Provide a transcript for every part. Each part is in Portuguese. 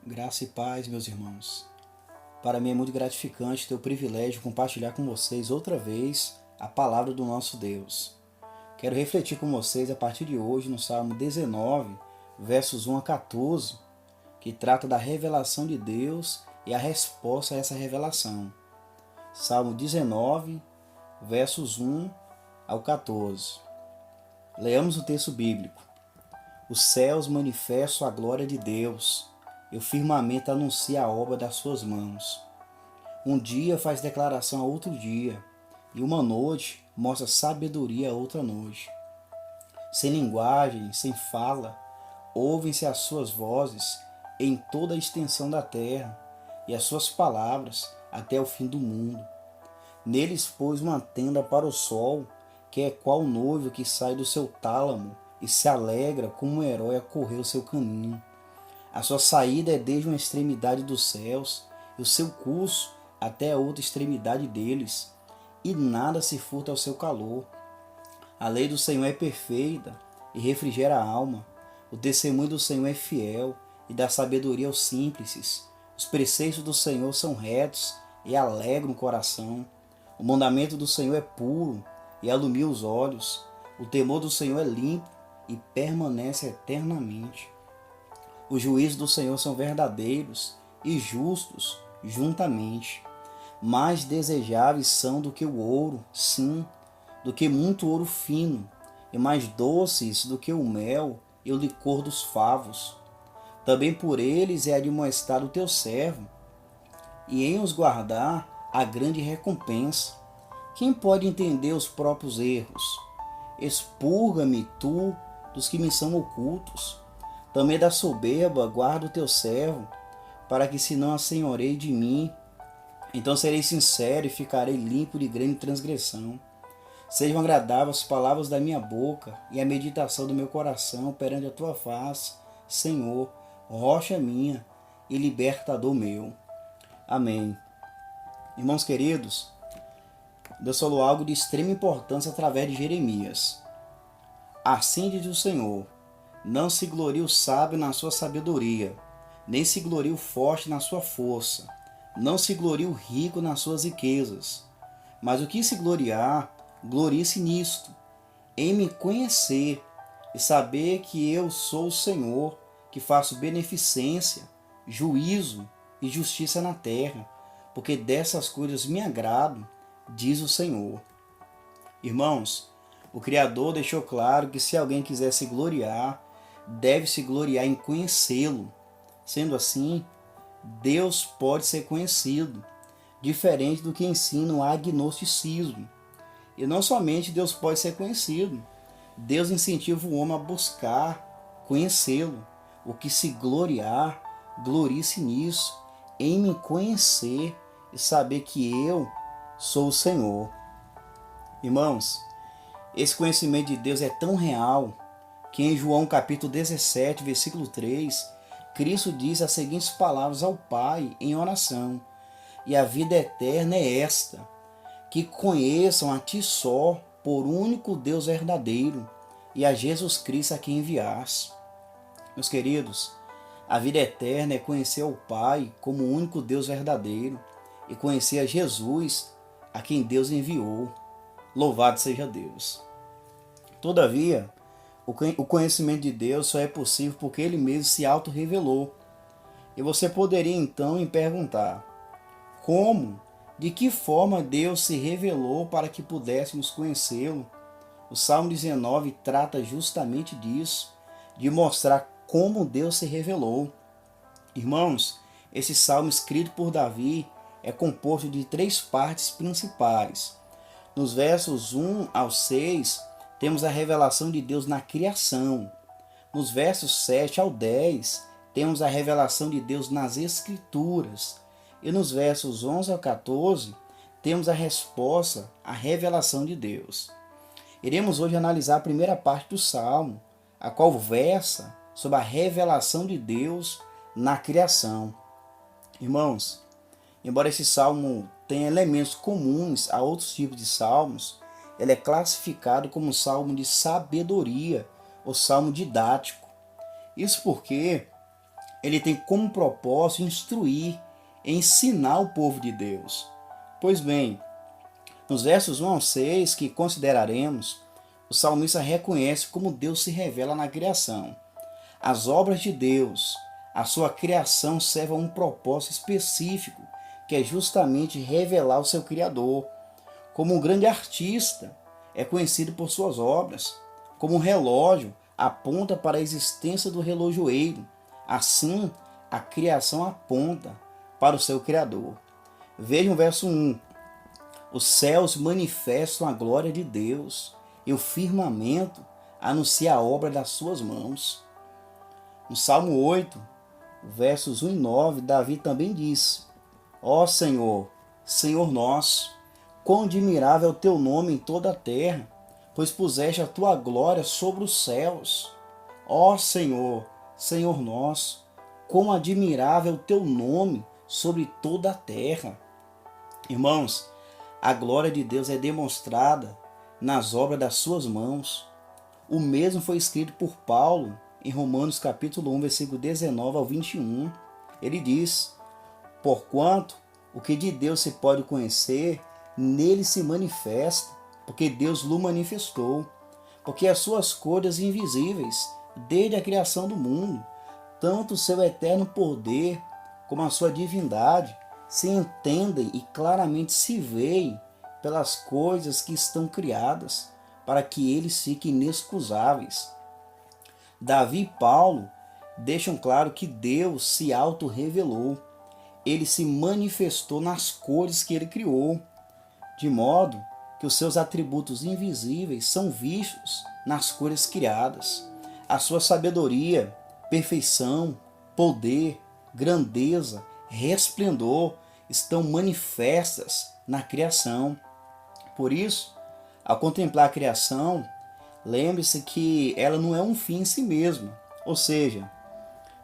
Graça e paz, meus irmãos. Para mim é muito gratificante ter o privilégio de compartilhar com vocês outra vez a palavra do nosso Deus. Quero refletir com vocês a partir de hoje no Salmo 19, versos 1 a 14, que trata da revelação de Deus e a resposta a essa revelação. Salmo 19, versos 1 ao 14. Leamos o texto bíblico. Os céus manifestam a glória de Deus, e o firmamento anuncia a obra das suas mãos. Um dia faz declaração a outro dia, e uma noite mostra sabedoria a outra noite. Sem linguagem, sem fala, ouvem-se as suas vozes em toda a extensão da terra, e as suas palavras até o fim do mundo. Neles pôs uma tenda para o sol, que é qual noivo que sai do seu tálamo e se alegra como um herói a correr o seu caminho. A sua saída é desde uma extremidade dos céus, e o seu curso até a outra extremidade deles, e nada se furta ao seu calor. A lei do Senhor é perfeita, e refrigera a alma. O testemunho do Senhor é fiel, e dá sabedoria aos simples. Os preceitos do Senhor são retos, e alegram o coração. O mandamento do Senhor é puro, e alumia os olhos. O temor do Senhor é limpo, e permanece eternamente. Os juízos do Senhor são verdadeiros e justos juntamente. Mais desejáveis são do que o ouro, sim, do que muito ouro fino, e mais doces do que o mel e o licor dos favos. Também por eles é admoestado o teu servo, e em os guardar a grande recompensa. Quem pode entender os próprios erros? Expurga-me, tu, dos que me são ocultos. Também da soberba guarda o teu servo, para que se não assenhoreie de mim. Então serei sincero e ficarei limpo de grande transgressão. Sejam agradáveis as palavras da minha boca e a meditação do meu coração perante a tua face, Senhor, rocha minha e libertador meu. Amém. Irmãos queridos, Deus falou algo de extrema importância através de Jeremias. Assim diz o Senhor: não se glorie o sábio na sua sabedoria, nem se glorie o forte na sua força, não se glorie o rico nas suas riquezas. Mas o que se gloriar, glorie-se nisto, em me conhecer e saber que eu sou o Senhor, que faço beneficência, juízo e justiça na terra, porque dessas coisas me agrado, diz o Senhor. Irmãos, o Criador deixou claro que se alguém quiser se gloriar, deve se gloriar em conhecê-lo. Sendo assim, Deus pode ser conhecido, diferente do que ensina o agnosticismo. E não somente Deus pode ser conhecido, Deus incentiva o homem a buscar conhecê-lo. O que se gloriar, glorie-se nisso, em me conhecer e saber que eu sou o Senhor. Irmãos, esse conhecimento de Deus é tão real que em João capítulo 17, versículo 3, Cristo diz as seguintes palavras ao Pai em oração: e a vida eterna é esta, que conheçam a Ti só, por único Deus verdadeiro, e a Jesus Cristo a quem enviaste. Meus queridos, a vida eterna é conhecer o Pai como o único Deus verdadeiro e conhecer a Jesus a quem Deus enviou. Louvado seja Deus. Todavia, o conhecimento de Deus só é possível porque Ele mesmo se auto-revelou. E você poderia então me perguntar: como, de que forma Deus se revelou para que pudéssemos conhecê-lo? O Salmo 19 trata justamente disso, de mostrar como Deus se revelou. Irmãos, esse salmo escrito por Davi é composto de 3 partes principais. Nos versos 1 ao 6, temos a revelação de Deus na criação. Nos versos 7 ao 10, temos a revelação de Deus nas Escrituras. E nos versos 11 ao 14, temos a resposta à revelação de Deus. Iremos hoje analisar a primeira parte do Salmo, a qual versa sobre a revelação de Deus na criação. Irmãos, embora esse Salmo tenha elementos comuns a outros tipos de salmos, ele é classificado como um salmo de sabedoria, ou salmo didático. Isso porque ele tem como propósito instruir, ensinar o povo de Deus. Pois bem, nos versos 1 ao 6 que consideraremos, o salmista reconhece como Deus se revela na criação. As obras de Deus, a sua criação serve a um propósito específico, que é justamente revelar o seu Criador. Como um grande artista é conhecido por suas obras, como um relógio aponta para a existência do relojoeiro, assim a criação aponta para o seu Criador. Vejam o verso 1. Os céus manifestam a glória de Deus, e o firmamento anuncia a obra das suas mãos. No Salmo 8, versos 1 e 9, Davi também diz: Ó Senhor, Senhor nosso, quão admirável é o teu nome em toda a terra, pois puseste a tua glória sobre os céus. Ó Senhor, Senhor nosso, quão admirável é o teu nome sobre toda a terra. Irmãos, a glória de Deus é demonstrada nas obras das suas mãos. O mesmo foi escrito por Paulo em Romanos capítulo 1, versículo 19 ao 21. Ele diz: Porquanto o que de Deus se pode conhecer, nele se manifesta, porque Deus lhe manifestou. Porque as suas coisas invisíveis, desde a criação do mundo, tanto o seu eterno poder como a sua divindade, se entendem e claramente se veem pelas coisas que estão criadas, para que eles fiquem inexcusáveis. Davi e Paulo deixam claro que Deus se auto-revelou. Ele se manifestou nas cores que ele criou, de modo que os seus atributos invisíveis são vistos nas cores criadas. A sua sabedoria, perfeição, poder, grandeza, resplendor estão manifestas na criação. Por isso, ao contemplar a criação, lembre-se que ela não é um fim em si mesma. Ou seja,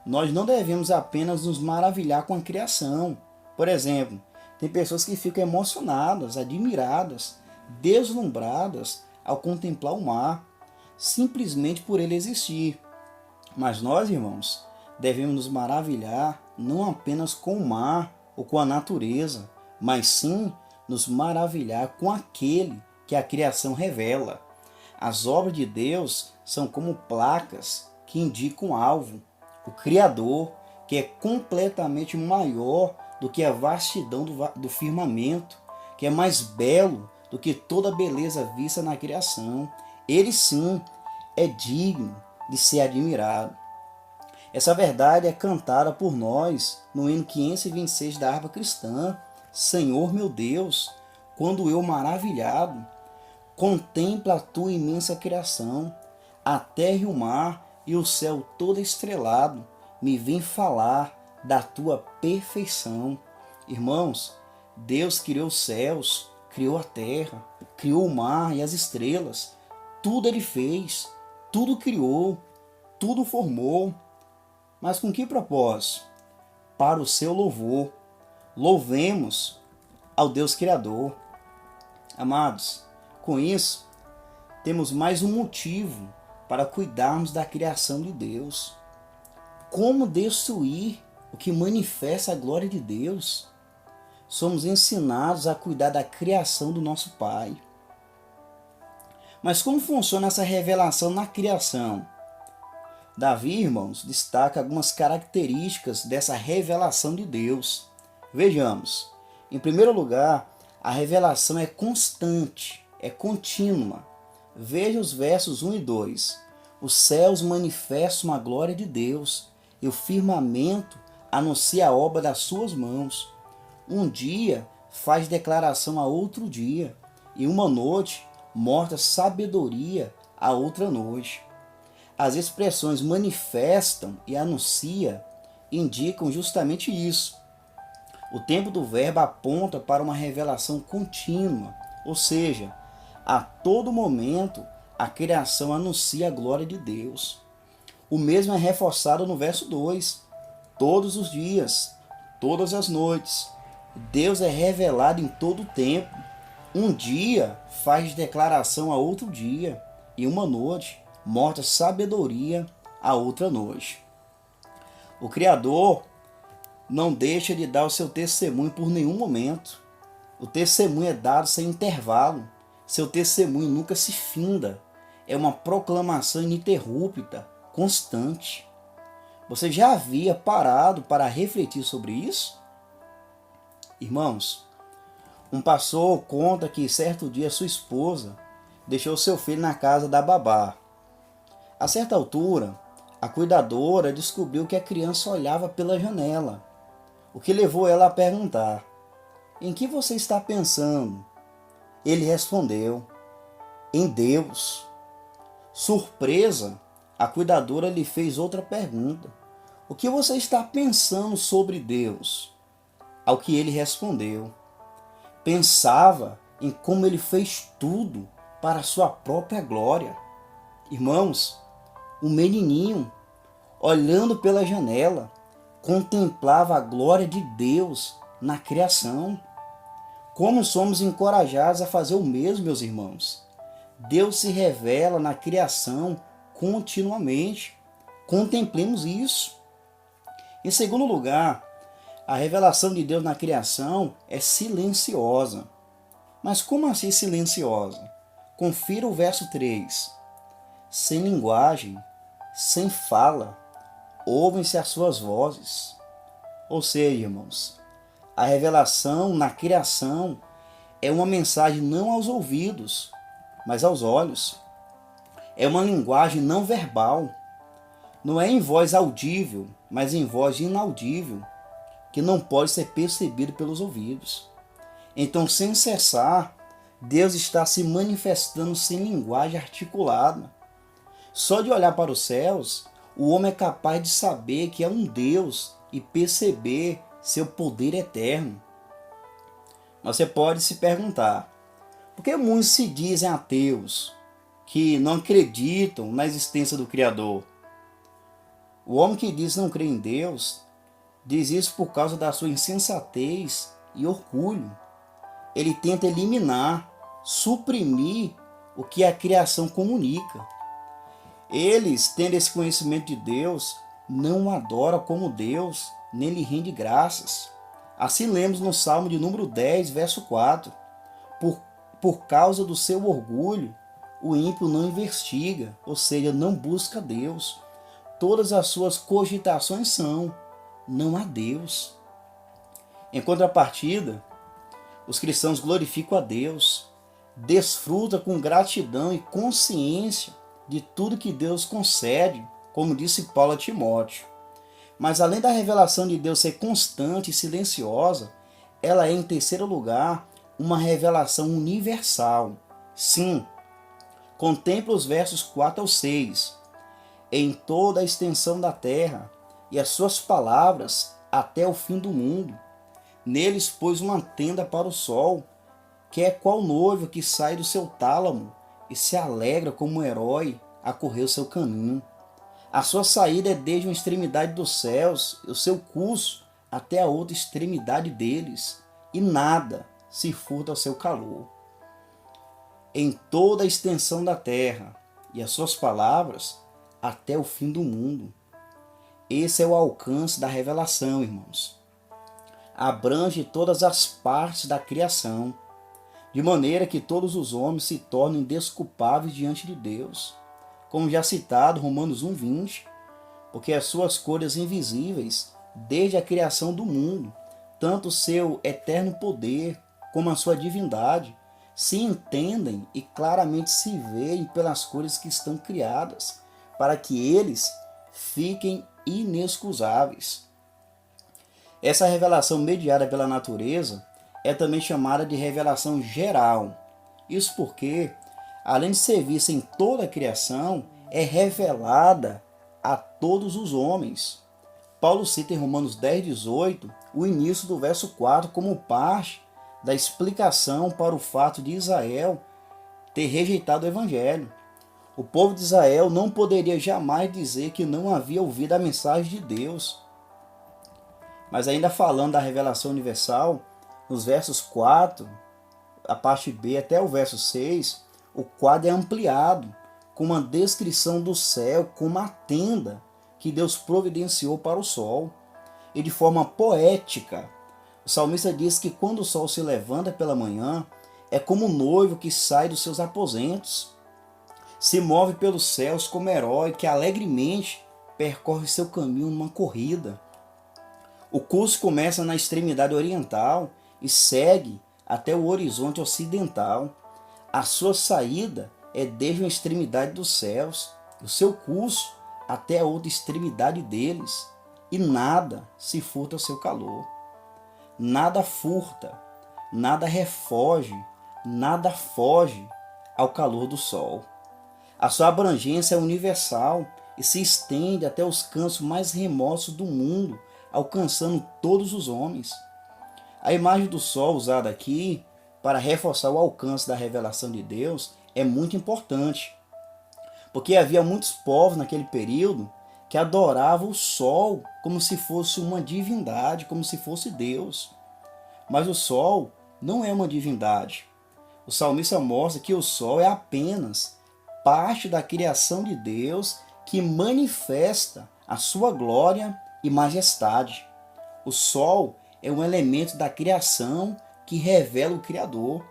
nós não devemos apenas nos maravilhar com a criação. Por exemplo, tem pessoas que ficam emocionadas, admiradas, deslumbradas ao contemplar o mar, simplesmente por ele existir. Mas nós, irmãos, devemos nos maravilhar não apenas com o mar ou com a natureza, mas sim nos maravilhar com aquele que a criação revela. As obras de Deus são como placas que indicam o alvo, o Criador, que é completamente maior do que a vastidão do firmamento, que é mais belo do que toda a beleza vista na criação. Ele sim é digno de ser admirado. Essa verdade é cantada por nós no hino 526 da harpa cristã. Senhor meu Deus, quando eu maravilhado contemplo a tua imensa criação, a terra e o mar e o céu todo estrelado me vem falar da tua perfeição. Irmãos, Deus criou os céus, criou a terra, criou o mar e as estrelas. Tudo ele fez, tudo criou, tudo formou. Mas com que propósito? Para o seu louvor. Louvemos ao Deus Criador. Amados, com isso, temos mais um motivo para cuidarmos da criação de Deus. Como destruir o que manifesta a glória de Deus? Somos ensinados a cuidar da criação do nosso Pai. Mas como funciona essa revelação na criação? Davi, irmãos, destaca algumas características dessa revelação de Deus. Vejamos. Em primeiro lugar, a revelação é constante, é contínua. Veja os versos 1 e 2. Os céus manifestam a glória de Deus, e o firmamento anuncia a obra das suas mãos. Um dia faz declaração a outro dia, e uma noite mostra sabedoria a outra noite. As expressões manifestam e anuncia indicam justamente isso. O tempo do verbo aponta para uma revelação contínua, ou seja, a todo momento a criação anuncia a glória de Deus. O mesmo é reforçado no verso 2. Todos os dias, todas as noites, Deus é revelado em todo o tempo. Um dia faz declaração a outro dia, e uma noite mostra sabedoria a outra noite. O Criador não deixa de dar o seu testemunho por nenhum momento. O testemunho é dado sem intervalo. Seu testemunho nunca se finda. É uma proclamação ininterrupta, constante. Você já havia parado para refletir sobre isso? Irmãos, um pastor conta que certo dia sua esposa deixou seu filho na casa da babá. A certa altura, a cuidadora descobriu que a criança olhava pela janela, o que levou ela a perguntar: "Em que você está pensando?" Ele respondeu: "Em Deus." Surpresa, a cuidadora lhe fez outra pergunta: "O que você está pensando sobre Deus?" Ao que ele respondeu: "Pensava em como ele fez tudo para a sua própria glória." Irmãos, o menininho, olhando pela janela, contemplava a glória de Deus na criação. Como somos encorajados a fazer o mesmo, meus irmãos? Deus se revela na criação continuamente. Contemplemos isso. Em segundo lugar, a revelação de Deus na criação é silenciosa. Mas como assim silenciosa? Confira o verso 3. Sem linguagem, sem fala, ouvem-se as suas vozes. Ou seja, irmãos, a revelação na criação é uma mensagem não aos ouvidos, mas aos olhos. É uma linguagem não verbal. Não é em voz audível, mas em voz inaudível, que não pode ser percebido pelos ouvidos. Então, sem cessar, Deus está se manifestando sem linguagem articulada. Só de olhar para os céus, o homem é capaz de saber que é um Deus e perceber seu poder eterno. Você pode se perguntar: por que muitos se dizem ateus, que não acreditam na existência do Criador? O homem que diz não crer em Deus, diz isso por causa da sua insensatez e orgulho. Ele tenta eliminar, suprimir o que a criação comunica. Eles, tendo esse conhecimento de Deus, não o adoram como Deus, nem lhe rende graças. Assim lemos no Salmo de número 10, verso 4. Por causa do seu orgulho, o ímpio não investiga, ou seja, não busca Deus. Todas as suas cogitações são: não há Deus. Em contrapartida, os cristãos glorificam a Deus, desfrutam com gratidão e consciência de tudo que Deus concede, como disse Paulo a Timóteo. Mas além da revelação de Deus ser constante e silenciosa, ela é, em terceiro lugar, uma revelação universal. Sim, contempla os versos 4 ao 6. Em toda a extensão da terra, e as suas palavras até o fim do mundo. Neles pôs uma tenda para o sol, que é qual noivo que sai do seu tálamo e se alegra como um herói a correr o seu caminho. A sua saída é desde uma extremidade dos céus, e o seu curso até a outra extremidade deles, e nada se furta ao seu calor. Em toda a extensão da terra, e as suas palavras até o fim do mundo. Esse é o alcance da revelação, irmãos. Abrange todas as partes da criação, de maneira que todos os homens se tornem desculpáveis diante de Deus. Como já citado, Romanos 1,20, porque as suas cores invisíveis, desde a criação do mundo, tanto o seu eterno poder como a sua divindade, se entendem e claramente se veem pelas cores que estão criadas, para que eles fiquem inexcusáveis. Essa revelação mediada pela natureza é também chamada de revelação geral. Isso porque, além de ser vista em toda a criação, é revelada a todos os homens. Paulo cita em Romanos 10,18 o início do verso 4 como parte da explicação para o fato de Israel ter rejeitado o Evangelho. O povo de Israel não poderia jamais dizer que não havia ouvido a mensagem de Deus. Mas ainda falando da revelação universal, nos versos 4, a parte B até o verso 6, o quadro é ampliado com uma descrição do céu como a tenda que Deus providenciou para o sol. E de forma poética, o salmista diz que quando o sol se levanta pela manhã, é como um noivo que sai dos seus aposentos, se move pelos céus como herói que alegremente percorre seu caminho numa corrida. O curso começa na extremidade oriental e segue até o horizonte ocidental. A sua saída é desde uma extremidade dos céus, o seu curso até a outra extremidade deles, e nada se furta ao seu calor. Nada furta, nada refoge, nada foge ao calor do sol. A sua abrangência é universal e se estende até os cantos mais remotos do mundo, alcançando todos os homens. A imagem do sol usada aqui para reforçar o alcance da revelação de Deus é muito importante, porque havia muitos povos naquele período que adoravam o sol como se fosse uma divindade, como se fosse Deus. Mas o sol não é uma divindade. O salmista mostra que o sol é apenas parte da criação de Deus que manifesta a sua glória e majestade. O sol é um elemento da criação que revela o Criador.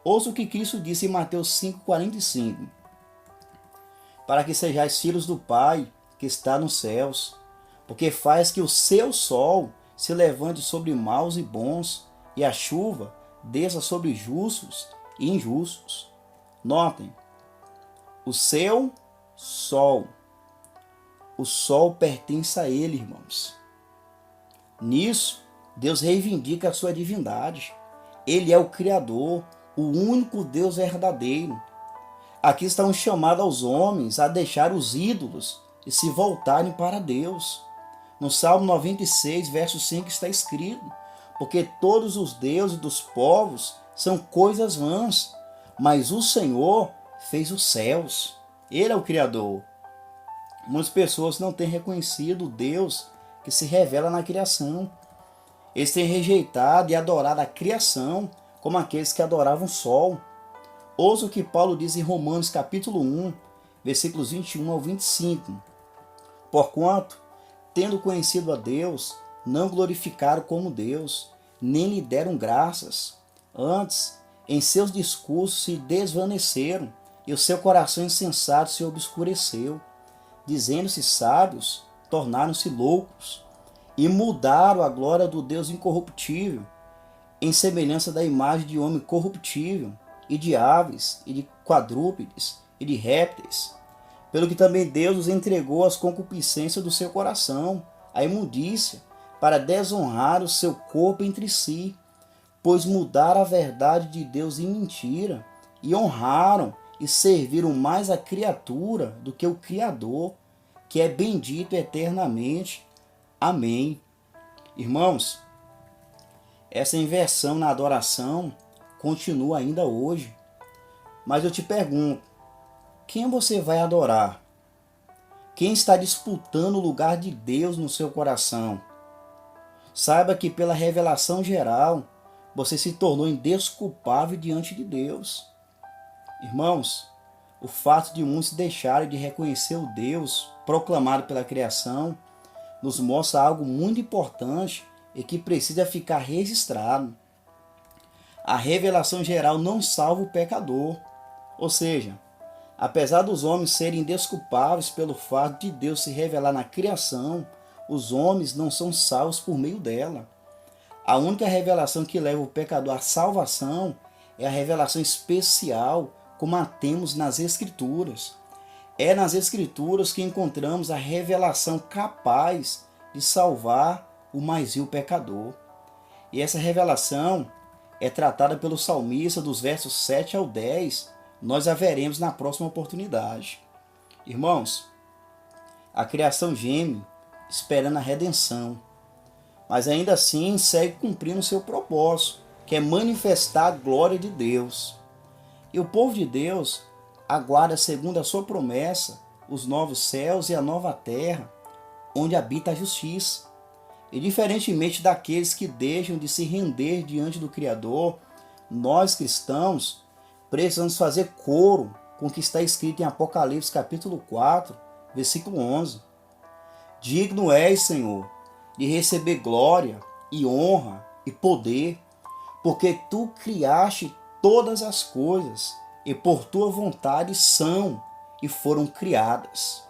Ouça o que Cristo disse em Mateus 5,45. Para que sejais filhos do Pai que está nos céus, porque faz que o seu sol se levante sobre maus e bons, e a chuva desça sobre justos e injustos. Notem, o seu sol. O sol pertence a ele, irmãos. Nisso, Deus reivindica a sua divindade. Ele é o Criador, o único Deus verdadeiro. Aqui está um chamado aos homens a deixar os ídolos e se voltarem para Deus. No Salmo 96, verso 5 está escrito: porque todos os deuses dos povos são coisas vãs, mas o Senhor fez os céus. Ele é o Criador. Muitas pessoas não têm reconhecido o Deus que se revela na criação. Eles têm rejeitado e adorado a criação como aqueles que adoravam o sol. Ouça o que Paulo diz em Romanos capítulo 1, versículos 21 ao 25. Porquanto, tendo conhecido a Deus, não glorificaram como Deus, nem lhe deram graças. Antes, em seus discursos se desvaneceram, e o seu coração insensato se obscureceu. Dizendo-se sábios, tornaram-se loucos, e mudaram a glória do Deus incorruptível, em semelhança da imagem de homem corruptível, e de aves, e de quadrúpedes, e de répteis. Pelo que também Deus os entregou às concupiscências do seu coração, à imundícia, para desonrar o seu corpo entre si, pois mudaram a verdade de Deus em mentira, e honraram e serviram mais a criatura do que o Criador, que é bendito eternamente. Amém. Irmãos, essa inversão na adoração continua ainda hoje. Mas eu te pergunto, quem você vai adorar? Quem está disputando o lugar de Deus no seu coração? Saiba que pela revelação geral, você se tornou indesculpável diante de Deus. Irmãos, o fato de muitos deixarem de reconhecer o Deus proclamado pela criação nos mostra algo muito importante e que precisa ficar registrado. A revelação geral não salva o pecador. Ou seja, apesar dos homens serem indesculpáveis pelo fato de Deus se revelar na criação, os homens não são salvos por meio dela. A única revelação que leva o pecador à salvação é a revelação especial, como a temos nas Escrituras. É nas Escrituras que encontramos a revelação capaz de salvar o mais vil pecador. E essa revelação é tratada pelo salmista dos versos 7 ao 10. Nós a veremos na próxima oportunidade. Irmãos, a criação geme, esperando a redenção, mas ainda assim segue cumprindo seu propósito, que é manifestar a glória de Deus. E o povo de Deus aguarda, segundo a sua promessa, os novos céus e a nova terra, onde habita a justiça. E diferentemente daqueles que deixam de se render diante do Criador, nós cristãos precisamos fazer coro com o que está escrito em Apocalipse capítulo 4, versículo 11. Digno és, Senhor, de receber glória e honra e poder, porque tu criaste todas as coisas e por tua vontade são e foram criadas.